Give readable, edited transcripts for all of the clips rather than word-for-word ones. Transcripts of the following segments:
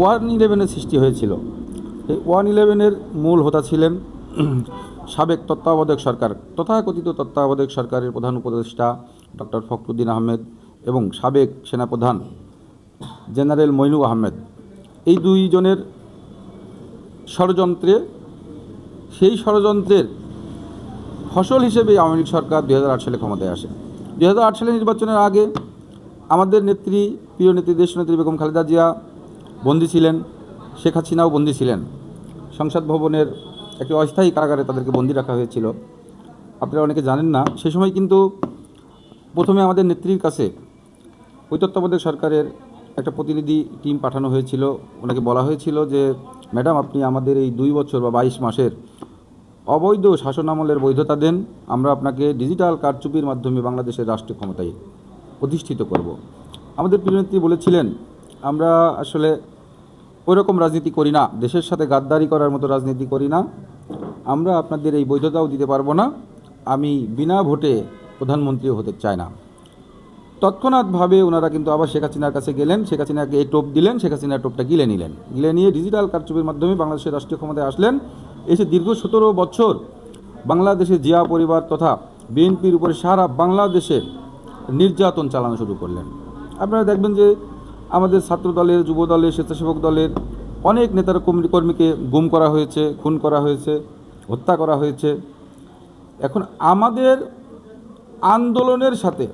111-এর সৃষ্টি হয়েছিল। এই 111-এর মূল হোতা ছিলেন সাবেক তত্ত্বাবধায়ক সরকার, তথাকথিত তত্ত্বাবধায়ক সরকারের প্রধান উপদেষ্টা ডক্টর ফখরুদ্দিন আহমেদ এবং সাবেক সেনাপ্রধান জেনারেল মইনুল আহমেদ। এই দুইজনের ষড়যন্ত্রে, সেই ষড়যন্ত্রের ফসল হিসেবে আওয়ামী লীগ সরকার 2008 সালে ক্ষমতায় আসে। 2008 সালে নির্বাচনের আগে আমাদের নেত্রী, প্রিয় নেত্রী, দেশনেত্রী বেগম খালেদা জিয়া বন্দী ছিলেন, শেখ হাসিনাও বন্দী ছিলেন। সংসদ ভবনের একটি অস্থায়ী কারাগারে তাদেরকে বন্দী রাখা হয়েছিল। আপনারা অনেকে জানেন না, সে সময় কিন্তু প্রথমে আমাদের নেত্রীর কাছে ওই তত্ত্বাবধায়ক সরকারের একটা প্রতিনিধি টিম পাঠানো হয়েছিল। ওনাকে বলা হয়েছিল যে, ম্যাডাম, আপনি আমাদের এই 2 বছর বা 22 মাসের অবৈধ শাসনামলের বৈধতা দেন, আমরা আপনাকে ডিজিটাল কারচুপির মাধ্যমে বাংলাদেশের রাষ্ট্রীয় ক্ষমতায় প্রতিষ্ঠিত করব। আমাদের প্রিয়নেত্রী বলেছিলেন, আমরা আসলে ওইরকম রাজনীতি করি না, দেশের সাথে গাদ্দারি করার মতো রাজনীতি করি না, আমরা আপনাদের এই বৈধতাও দিতে পারবো না, আমি বিনা ভোটে প্রধানমন্ত্রীও হতে চাই না। তৎক্ষণাৎভাবে ওনারা কিন্তু আবার শেখ হাসিনার কাছে গেলেন, শেখ হাসিনাকে এই টোপ দিলেন, শেখ হাসিনার টোপটা গিলে নিলেন, গিলে নিয়ে ডিজিটাল কারচুপির মাধ্যমে বাংলাদেশের রাষ্ট্রীয় ক্ষমতায় আসলেন। এসে দীর্ঘ 17 বছর বাংলাদেশের জিয়া পরিবার তথা বিএনপির উপরে সারা বাংলাদেশে নির্যাতন চালানো শুরু করলেন। আপনারা দেখবেন যে আমাদের ছাত্র দলের, যুব দলের, স্বেচ্ছাসেবক দলের অনেক নেতার কর্মীকে গুম করা হয়েছে, খুন করা হয়েছে, হত্যা করা হয়েছে। এখন আমাদের আন্দোলনের সাথে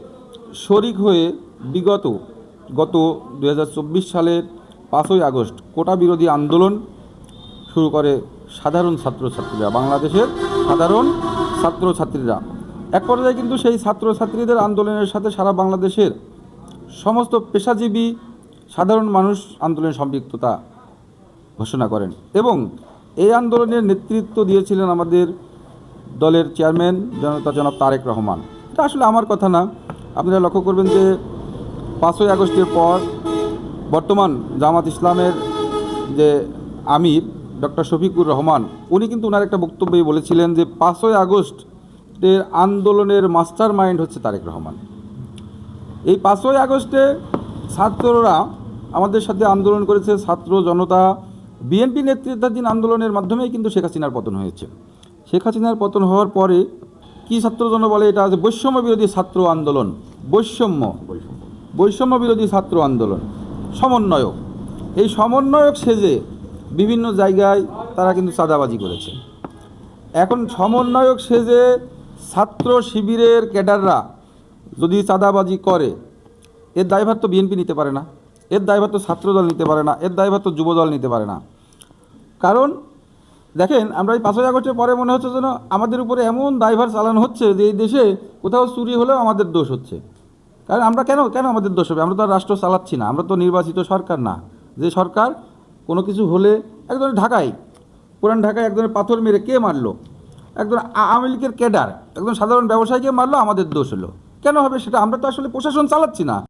শরিক হয়ে গত 2024 সালের 5ই আগস্ট কোটা বিরোধী আন্দোলন শুরু করে সাধারণ ছাত্রছাত্রীরা, বাংলাদেশের সাধারণ ছাত্রছাত্রীরা। এক পর্যায়ে কিন্তু সেই ছাত্রছাত্রীদের আন্দোলনের সাথে সারা বাংলাদেশের সমস্ত পেশাজীবী সাধারণ মানুষ আন্দোলনের সম্পৃক্ততা ঘোষণা করেন এবং এই আন্দোলনের নেতৃত্ব দিয়েছিলেন আমাদের দলের চেয়ারম্যান জনাব তারেক রহমান। এটা আসলে আমার কথা না, আপনারা লক্ষ্য করবেন যে 5ই আগস্টের পর বর্তমান জামাত ইসলামের যে আমির ডক্টর শফিকুর রহমান, উনি কিন্তু ওনার একটা বক্তব্যে বলেছিলেন যে 5ই আগস্টের আন্দোলনের মাস্টার মাইন্ড হচ্ছে তারেক রহমান। এই 5ই আগস্টে ছাত্ররা আমাদের সাথে আন্দোলন করেছে, ছাত্র জনতা বিএনপি নেতৃত্বাধীন আন্দোলনের মাধ্যমেই কিন্তু শেখ হাসিনার পতন হয়েছে। শেখ হাসিনার পতন হওয়ার পরে কি ছাত্রজন বলে, এটা আছে বৈষম্য বিরোধী ছাত্র আন্দোলন, বৈষম্য বিরোধী ছাত্র আন্দোলন, সমন্বয়ক। এই সমন্বয়ক সেজে বিভিন্ন জায়গায় তারা কিন্তু চাঁদাবাজি করেছে। এখন সমন্বয়ক সেজে ছাত্র শিবিরের ক্যাডাররা যদি চাঁদাবাজি করে, এর দায়ভার তো বিএনপি নিতে পারে না, এর দায়ভার তো ছাত্রদল নিতে পারে না, এর দায়ভার তো যুবদল নিতে পারে না। কারণ দেখেন, আমরা এই 5ই আগস্টের পরে মনে হচ্ছে যেন আমাদের উপরে এমন দায়ভার চালানো হচ্ছে যে এই দেশে কোথাও চুরি হলেও আমাদের দোষ হচ্ছে। কারণ আমরা কেন আমাদের দোষ হবে? আমরা তো আর রাষ্ট্র চালাচ্ছি না, আমরা তো নির্বাচিত সরকার না, যে সরকার কোনো কিছু হলে একজনের পুরান ঢাকায় একজনের পাথর মেরে কে মারলো, একজন আওয়ামী লীগের ক্যাডার একজন সাধারণ ব্যবসায়ীকে মারলো, আমাদের দোষ হলো কেন হবে সেটা? আমরা তো আসলে প্রশাসন চালাচ্ছি না।